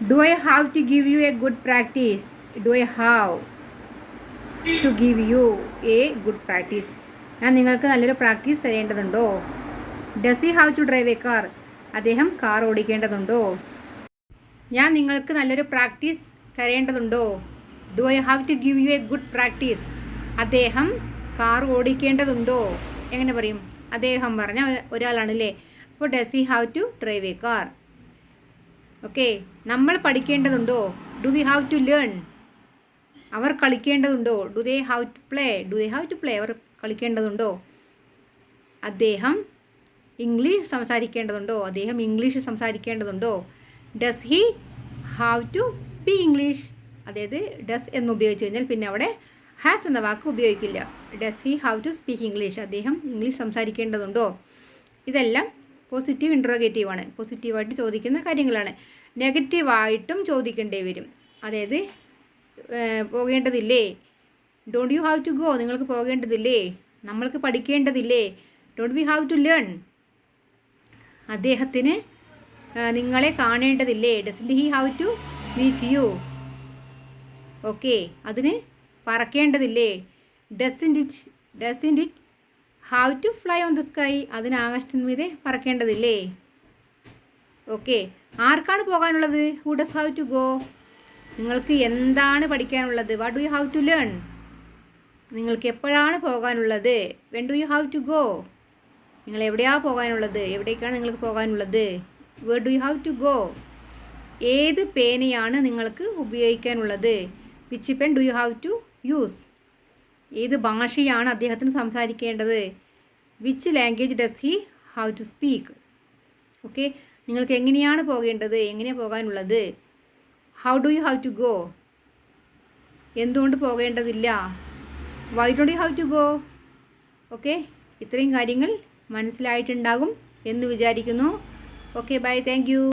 Do I have to give you a good practice? Do I have to give you a good practice? ഞാൻ നിങ്ങൾക്ക് നല്ലൊരു practice തരേണ്ടതുണ്ടോ? Does he have to drive a car? അദ്ദേഹം car ഓടിക്കേണ്ടതുണ്ടോ? ഞാൻ നിങ്ങൾക്ക് നല്ലൊരു പ്രാക്ടീസ് തരേണ്ടതുണ്ടോ? Do I have to give you a good practice? അദ്ദേഹം കാർ ഓടിക്കേണ്ടതുണ്ടോ? എങ്ങനെ പറയും? അദ്ദേഹം പറഞ്ഞ ഒരാളാണല്ലേ. അപ്പോൾ does he have to drive a car? Okay. നമ്മൾ പഠിക്കേണ്ടതുണ്ടോ? Do we have to learn? അവർ കളിക്കേണ്ടതുണ്ടോ? Do they have to play? Do they have to play? അവർ കളിക്കേണ്ടതുണ്ടോ? അദ്ദേഹം ഇംഗ്ലീഷ് സംസാരിക്കേണ്ടതുണ്ടോ? അദ്ദേഹം ഇംഗ്ലീഷ് സംസാരിക്കേണ്ടതുണ്ടോ? Does he have to speak English? അതായത് ഡസ് എന്ന് ഉപയോഗിച്ച് കഴിഞ്ഞാൽ പിന്നെ അവിടെ ഹാസ് എന്ന വാക്ക് ഉപയോഗിക്കില്ല. Does he have to speak English? അദ്ദേഹം ഇംഗ്ലീഷ് സംസാരിക്കേണ്ടതുണ്ടോ? ഇതെല്ലാം പോസിറ്റീവ് ഇൻട്രോഗേറ്റീവാണ്. പോസിറ്റീവായിട്ട് ചോദിക്കുന്ന കാര്യങ്ങളാണ്. നെഗറ്റീവായിട്ടും ചോദിക്കേണ്ടി വരും. അതായത് പോകേണ്ടതില്ലേ? Don't you have to go? നിങ്ങൾക്ക് പോകേണ്ടതില്ലേ? നമ്മൾക്ക് പഠിക്കേണ്ടതില്ലേ? Don't we have to learn? അദ്ദേഹത്തിന് നിങ്ങളെ കാണേണ്ടതില്ലേ? Doesn't he have to meet you? Okay. അതിന് പറക്കേണ്ടതില്ലേ? Doesn't it have to fly on the sky? അതിന് ആകാശത്തിന് മീതെ പറക്കേണ്ടതില്ലേ? ഓക്കെ. ആർക്കാണ് പോകാനുള്ളത്? Who does have to go? നിങ്ങൾക്ക് എന്താണ് പഠിക്കാനുള്ളത്? What do you have to learn? നിങ്ങൾക്ക് എപ്പോഴാണ് പോകാനുള്ളത്? When do you have to go? നിങ്ങൾ എവിടെയാണ് പോകാനുള്ളത്? എവിടേക്കാണ് നിങ്ങൾക്ക് പോകാനുള്ളത്? Where do you have to go? ഏത് പേനയാണ് നിങ്ങൾക്ക് ഉപയോഗിക്കാനുള്ളത്? Which pen do you have to use? ഏത് ഭാഷയാണ് അദ്ദേഹത്തിന് സംസാരിക്കേണ്ടത്? Which language does he have to speak? Okay. നിങ്ങൾക്ക് എങ്ങനെയാണ് പോകേണ്ടത്? എങ്ങനെയാണ് പോകാനുള്ളത്? How do you have to go? എന്തുകൊണ്ട് പോകേണ്ടതില്ല? Why don't you have to go? Okay. ഇത്രയും കാര്യങ്ങൾ മനസ്സിലായിട്ടുണ്ടാകും എന്ന് വിചാരിക്കുന്നു. Okay, bye, thank U.